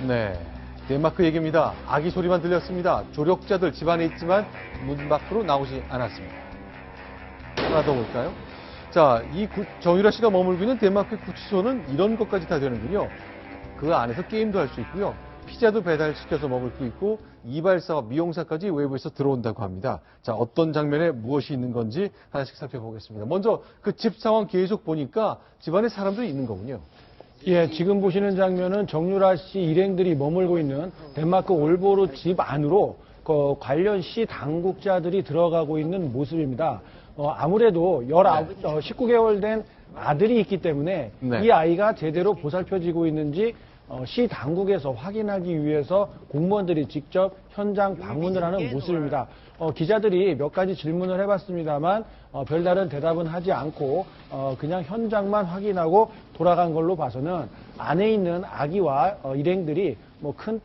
네, 덴마크 얘기입니다. 아기 소리만 들렸습니다. 조력자들 집안에 있지만 문 밖으로 나오지 않았습니다. 하나 더 볼까요? 자, 정유라 씨가 머물고 있는 덴마크 구치소는 이런 것까지 다 되는군요. 그 안에서 게임도 할 수 있고요. 피자도 배달시켜서 먹을 수 있고 이발사와 미용사까지 외부에서 들어온다고 합니다. 자, 어떤 장면에 무엇이 있는 건지 하나씩 살펴보겠습니다. 먼저 그 집 상황 계속 보니까 집안에 사람들이 있는 거군요. 예, 지금 보시는 장면은 정유라 씨 일행들이 머물고 있는 덴마크 올보르 집 안으로 관련 시 당국자들이 들어가고 있는 모습입니다. 아무래도 19개월 된 아들이 있기 때문에 네. 이 아이가 제대로 보살펴지고 있는지 시 당국에서 확인하기 위해서 공무원들이 직접 현장 방문을 하는 모습입니다. 기자들이 몇 가지 질문을 해봤습니다만 별다른 대답은 하지 않고 그냥 현장만 확인하고 돌아간 걸로 봐서는 안에 있는 아기와 일행들이 뭐 큰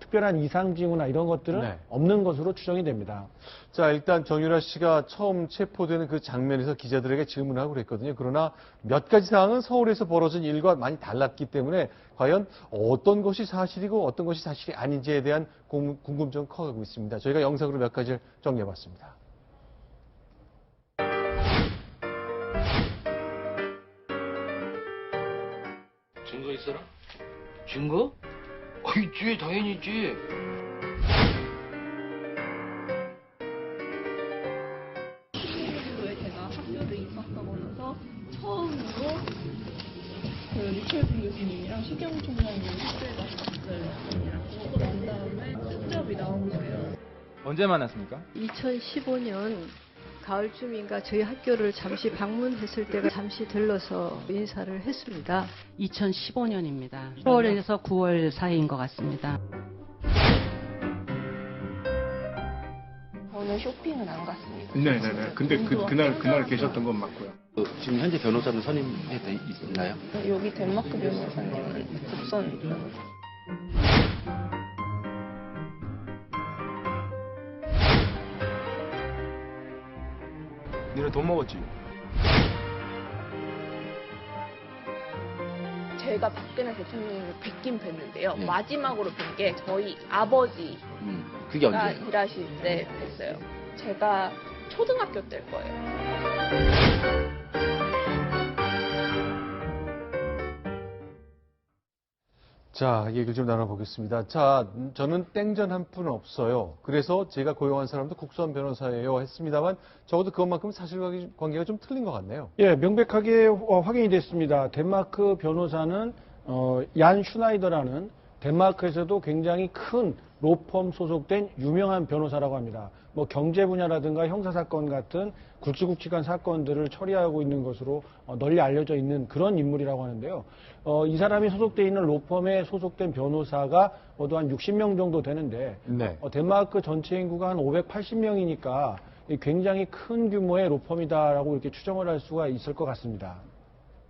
특별한 이상 징후나 이런 것들은 네. 없는 것으로 추정이 됩니다. 자, 일단 정유라 씨가 처음 체포되는 그 장면에서 기자들에게 질문을 하고 그랬거든요. 그러나 몇 가지 사항은 서울에서 벌어진 일과 많이 달랐기 때문에 과연 어떤 것이 사실이고 어떤 것이 사실이 아닌지에 대한 궁금증이 커가고 있습니다. 저희가 영상으로 몇 가지를 정리해봤습니다. 증거 있어라? 증거? 있지, 당연히 있지. 에 제가 학교를 입학하고 나서 처음으로 그 리철수 교수님이랑 시경 총장님 학교에 갔었어요. 난 다음에 숙접이 나온 거예요. 언제 만났습니까? 2015년 가을쯤인가 저희 학교를 잠시 방문했을 때가 잠시 들러서 인사를 했습니다. 2015년입니다. 10월에서 9월 사이인 것 같습니다. 저는 쇼핑은 안 갔습니다. 네네네. 근데 그날 계셨던 건 맞고요. 지금 현재 변호사는 선임해 있나요? 여기 덴마크 변호사님은 국선 변호사. 니네 돈 먹었지? 제가 박근혜 대통령을 뵙긴 뵀는데요. 네. 마지막으로 뵌 게 저희 아버지가 그게 언제? 일하실 때 뵀어요. 제가 초등학교 때일 거예요. 자, 얘기를 좀 나눠보겠습니다. 자, 저는 땡전 한 푼 없어요. 그래서 제가 고용한 사람도 국선 변호사예요 했습니다만 적어도 그것만큼 사실관계가 좀 틀린 것 같네요. 예, 명백하게 확인이 됐습니다. 덴마크 변호사는 얀 슈나이더라는 덴마크에서도 굉장히 큰 로펌 소속된 유명한 변호사라고 합니다. 뭐 경제 분야라든가 형사사건 같은 굵직굵직한 사건들을 처리하고 있는 것으로 널리 알려져 있는 그런 인물이라고 하는데요. 이 사람이 소속돼 있는 로펌에 소속된 변호사가 모두 한 60명 정도 되는데 네. 덴마크 전체 인구가 한 580명이니까 굉장히 큰 규모의 로펌이다라고 이렇게 추정을 할 수가 있을 것 같습니다.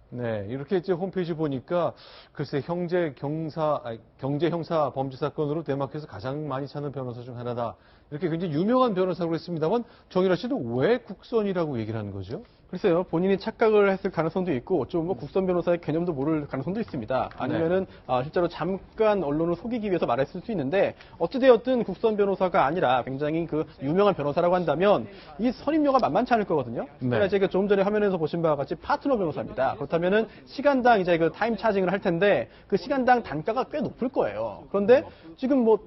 네, 이렇게 이제 홈페이지 보니까 글쎄 경제 형사 범죄 사건으로 덴마크에서 가장 많이 찾는 변호사 중 하나다. 이렇게 굉장히 유명한 변호사라고 했습니다만 정유라 씨도 왜 국선이라고 얘기를 하는 거죠? 글쎄요, 본인이 착각을 했을 가능성도 있고, 좀 뭐 국선 변호사의 개념도 모를 가능성도 있습니다. 아니면은, 실제로 잠깐 언론을 속이기 위해서 말했을 수 있는데, 어찌되었든 국선 변호사가 아니라 굉장히 그 유명한 변호사라고 한다면, 이 선임료가 만만치 않을 거거든요. 그러니까 이제 좀 전에 화면에서 보신 바와 같이 파트너 변호사입니다. 그렇다면은 시간당 이제 그 타임 차징을 할 텐데, 그 시간당 단가가 꽤 높을 거예요. 그런데 지금 뭐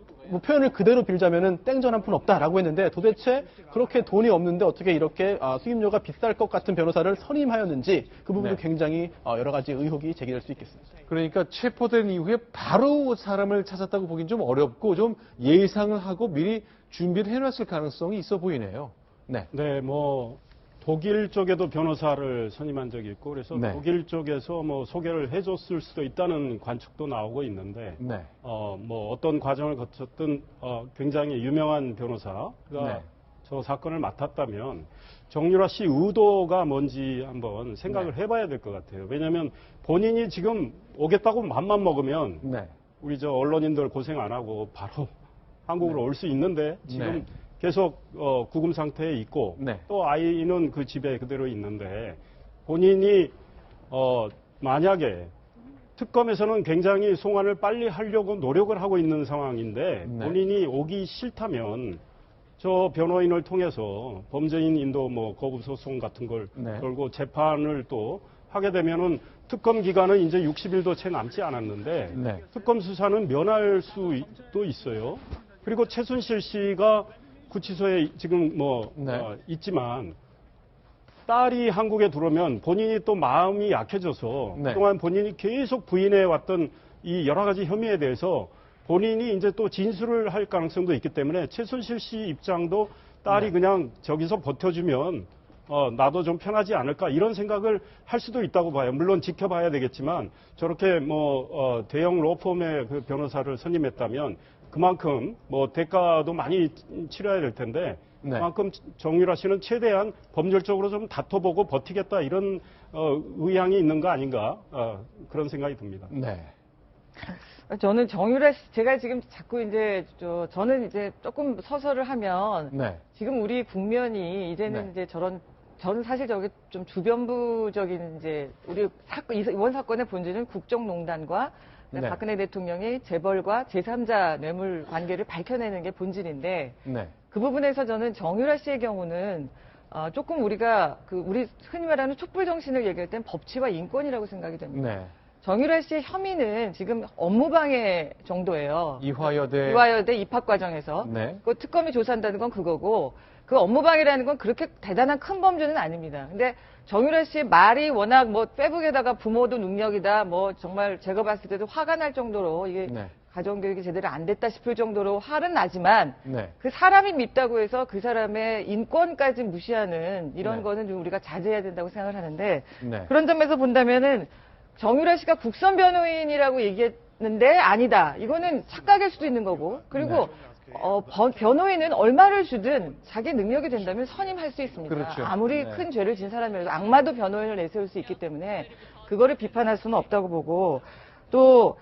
표현을 그대로 빌자면은 땡전 한 푼 없다라고 했는데 도대체 그렇게 돈이 없는데 어떻게 이렇게 수임료가 비쌀 것 같은 변호사를 선임하였는지 그 부분도 굉장히 여러 가지 의혹이 제기될 수 있겠습니다. 그러니까 체포된 이후에 바로 사람을 찾았다고 보긴 좀 어렵고 좀 예상을 하고 미리 준비를 해놨을 가능성이 있어 보이네요. 네. 네, 뭐 독일 쪽에도 변호사를 선임한 적이 있고 그래서 독일 쪽에서 뭐 소개를 해줬을 수도 있다는 관측도 나오고 있는데 뭐 어떤 과정을 거쳤든 굉장히 유명한 변호사가 저 사건을 맡았다면 정유라 씨 의도가 뭔지 한번 생각을 해봐야 될 것 같아요. 왜냐하면 본인이 지금 오겠다고 맘만 먹으면 우리 저 언론인들 고생 안 하고 바로 한국으로 올 수 있는데 지금 계속 구금 상태에 있고 또 아이는 그 집에 그대로 있는데 본인이 만약에 특검에서는 굉장히 송환을 빨리 하려고 노력을 하고 있는 상황인데 본인이 오기 싫다면 저 변호인을 통해서 범죄인 인도 뭐 거부 소송 같은 걸 걸고 재판을 또 하게 되면은 특검 기간은 이제 60일도 채 남지 않았는데 특검 수사는 면할 수도 있어요. 그리고 최순실 씨가 구치소에 지금 있지만 딸이 한국에 들어오면 본인이 또 마음이 약해져서 그동안 본인이 계속 부인해왔던 이 여러 가지 혐의에 대해서 본인이 이제 또 진술을 할 가능성도 있기 때문에 최순실 씨 입장도 딸이 그냥 저기서 버텨주면 나도 좀 편하지 않을까 이런 생각을 할 수도 있다고 봐요. 물론 지켜봐야 되겠지만 저렇게 대형 로펌의 그 변호사를 선임했다면 그만큼 대가도 많이 치러야 될 텐데 그만큼 정유라 씨는 최대한 법률적으로 좀 다퉈보고 버티겠다 이런 의향이 있는 거 아닌가 그런 생각이 듭니다. 네. 저는 정유라 씨, 제가 지금 자꾸 이제 저는 이제 조금 서설을 하면 지금 우리 국면이 이제는 이제 저는 사실 저게 좀 주변부적인 이제 우리 이번 사건의 본질은 국정농단과 박근혜 대통령의 재벌과 제3자 뇌물 관계를 밝혀내는 게 본질인데 그 부분에서 저는 정유라 씨의 경우는 조금 우리가 우리 흔히 말하는 촛불 정신을 얘기할 땐 법치와 인권이라고 생각이 됩니다. 정유라 씨의 혐의는 지금 업무방해 정도예요. 이화여대 입학 과정에서 그 특검이 조사한다는 건 그거고 그 업무방해라는 건 그렇게 대단한 큰 범죄는 아닙니다. 근데 정유라 씨의 말이 워낙 페북에다가 부모도 능력이다 정말 제가 봤을 때도 화가 날 정도로 이게 가정교육이 제대로 안 됐다 싶을 정도로 화는 나지만 그 사람이 밉다고 해서 그 사람의 인권까지 무시하는 이런 거는 좀 우리가 자제해야 된다고 생각을 하는데 그런 점에서 본다면은 정유라 씨가 국선 변호인이라고 얘기했는데 아니다. 이거는 착각일 수도 있는 거고. 그리고 변호인은 얼마를 주든 자기 능력이 된다면 선임할 수 있습니다. 그렇죠. 아무리 큰 죄를 진 사람이라도 악마도 변호인을 내세울 수 있기 때문에 그거를 비판할 수는 없다고 보고 또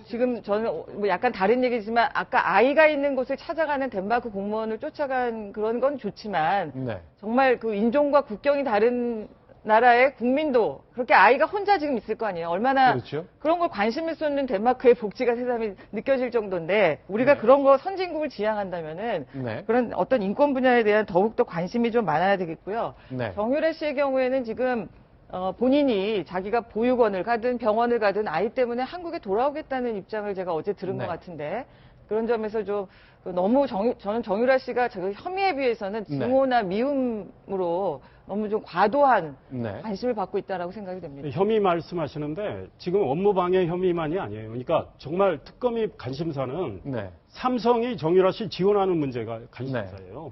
지금 저는 약간 다른 얘기지만 아까 아이가 있는 곳을 찾아가는 덴마크 공무원을 쫓아간 그런 건 좋지만 정말 그 인종과 국경이 다른 나라의 국민도 그렇게 아이가 혼자 지금 있을 거 아니에요. 얼마나 그런 걸 관심을 쏟는 덴마크의 복지가 새삼이 느껴질 정도인데 우리가 그런 거 선진국을 지향한다면은 그런 어떤 인권 분야에 대한 더욱더 관심이 좀 많아야 되겠고요. 정유라 씨의 경우에는 지금 본인이 자기가 보육원을 가든 병원을 가든 아이 때문에 한국에 돌아오겠다는 입장을 제가 어제 들은 것 같은데 그런 점에서 좀 너무 저는 정유라 씨가 혐의에 비해서는 증오나 미움으로 너무 좀 과도한 관심을 받고 있다라고 생각이 됩니다. 혐의 말씀하시는데 지금 업무방해 혐의만이 아니에요. 그러니까 정말 특검이 관심사는 삼성이 정유라 씨 지원하는 문제가 관심사예요.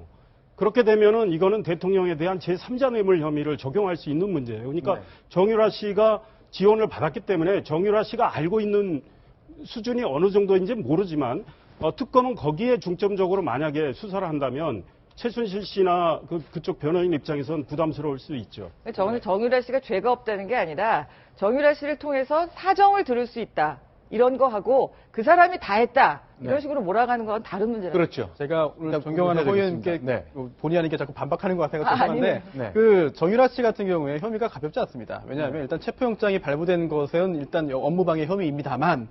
그렇게 되면은 이거는 대통령에 대한 제3자 뇌물 혐의를 적용할 수 있는 문제예요. 그러니까 정유라 씨가 지원을 받았기 때문에 정유라 씨가 알고 있는 수준이 어느 정도인지 모르지만 특검은 거기에 중점적으로 만약에 수사를 한다면 최순실 씨나 그쪽 변호인 입장에선 부담스러울 수 있죠. 정유라 씨가 죄가 없다는 게 아니라 정유라 씨를 통해서 사정을 들을 수 있다. 이런 거 하고 그 사람이 다 했다. 이런 식으로 몰아가는 건 다른 문제라고. 그렇죠. 제가 오늘 존경하는 호의원께 본의 아니게 자꾸 반박하는 것 같아서 죄송한데 정유라 씨 같은 경우에 혐의가 가볍지 않습니다. 왜냐하면 일단 체포영장이 발부된 것은 일단 업무방해 혐의입니다만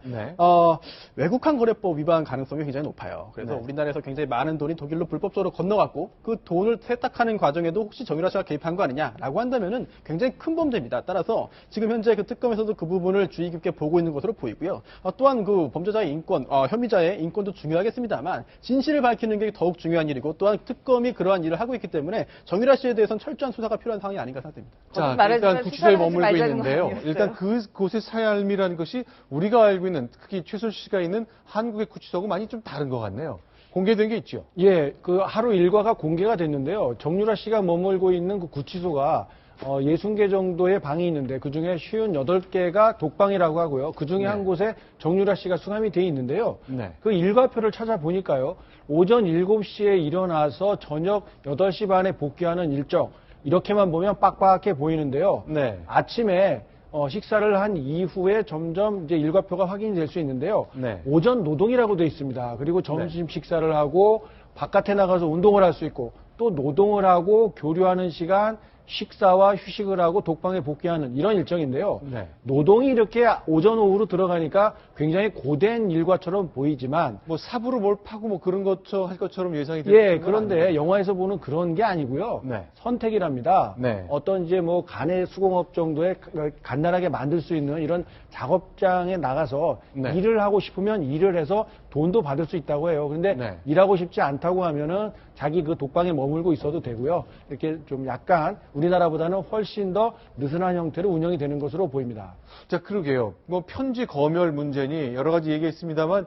외국환 거래법 위반 가능성이 굉장히 높아요. 그래서 우리나라에서 굉장히 많은 돈이 독일로 불법적으로 건너갔고 그 돈을 세탁하는 과정에도 혹시 정유라 씨가 개입한 거 아니냐라고 한다면은 굉장히 큰 범죄입니다. 따라서 지금 현재 그 특검에서도 그 부분을 주의 깊게 보고 있는 것으로 보이고요. 또한 그 범죄자의 인권, 혐의자의 인권도 중요하겠습니다만 진실을 밝히는 게 더욱 중요한 일이고 또한 특검이 그러한 일을 하고 있기 때문에 정유라 씨에 대해서는 철저한 수사가 필요한 상황이 아닌가 생각됩니다. 자, 일단 구치소에 머물고 있는데요. 일단 그곳의 삶이라는 것이 우리가 알고 있는 특히 최순실 씨가 있는 한국의 구치소하고 많이 좀 다른 것 같네요. 공개된 게 있죠? 예, 그 하루 일과가 공개가 됐는데요. 정유라 씨가 머물고 있는 그 구치소가 60개 정도의 방이 있는데 그중에 58개가 독방이라고 하고요. 그중에 한 곳에 정유라 씨가 수감이 돼 있는데요. 그 일과표를 찾아보니까요. 오전 7시에 일어나서 저녁 8시 반에 복귀하는 일정 이렇게만 보면 빡빡해 보이는데요. 아침에 식사를 한 이후에 점점 이제 일과표가 확인이 될 수 있는데요. 오전 노동이라고 돼 있습니다. 그리고 점심 식사를 하고 바깥에 나가서 운동을 할 수 있고 또 노동을 하고 교류하는 시간 식사와 휴식을 하고 독방에 복귀하는 이런 일정인데요. 네. 노동이 이렇게 오전 오후로 들어가니까 굉장히 고된 일과처럼 보이지만 뭐 삽으로 뭘 파고 뭐 그런 것처럼 할 것처럼 예상이 예, 그런데 영화에서 보는 그런 게 아니고요. 네. 선택이랍니다. 네. 어떤 이제 뭐 간의 수공업 정도의 간단하게 만들 수 있는 이런 작업장에 나가서 네. 일을 하고 싶으면 일을 해서 돈도 받을 수 있다고 해요. 그런데 네. 일하고 싶지 않다고 하면은 자기 그 독방에 머물고 있어도 되고요. 이렇게 좀 약간 우리나라보다는 훨씬 더 느슨한 형태로 운영이 되는 것으로 보입니다. 자, 그러게요. 뭐 편지 검열 문제니 여러 가지 얘기했습니다만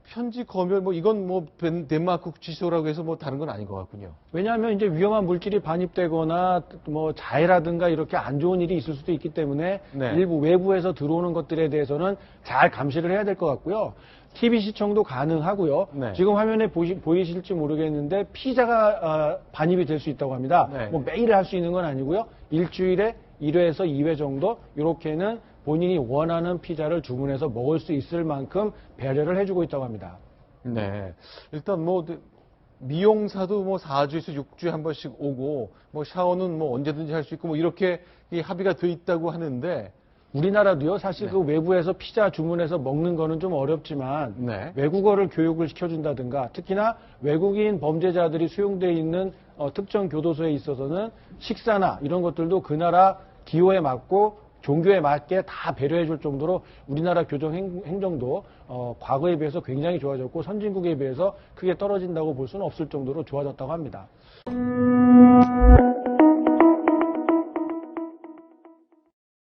편지 검열 뭐 이건 뭐 덴마크 지소라고 해서 뭐 다른 건 아닌 것 같군요. 왜냐하면 이제 위험한 물질이 반입되거나 뭐 자해라든가 이렇게 안 좋은 일이 있을 수도 있기 때문에 네. 일부 외부에서 들어오는 것들에 대해서는 잘 감시를 해야 될 것 같고요. TV 시청도 가능하고요. 네. 지금 화면에 보이실지 모르겠는데 피자가 반입이 될 수 있다고 합니다. 네. 뭐 매일 할 수 있는 건 아니고요. 일주일에 1회에서 2회 정도 이렇게는 본인이 원하는 피자를 주문해서 먹을 수 있을 만큼 배려를 해주고 있다고 합니다. 네. 일단 뭐 미용사도 뭐 4주에서 6주에 한 번씩 오고 뭐 샤워는 뭐 언제든지 할 수 있고 뭐 이렇게 합의가 돼 있다고 하는데 우리나라도요, 사실 네. 그 외부에서 피자 주문해서 먹는 거는 좀 어렵지만 네. 외국어를 교육을 시켜준다든가 특히나 외국인 범죄자들이 수용되어 있는 특정 교도소에 있어서는 식사나 이런 것들도 그 나라 기호에 맞고 종교에 맞게 다 배려해 줄 정도로 우리나라 교정 행정도 과거에 비해서 굉장히 좋아졌고 선진국에 비해서 크게 떨어진다고 볼 수는 없을 정도로 좋아졌다고 합니다.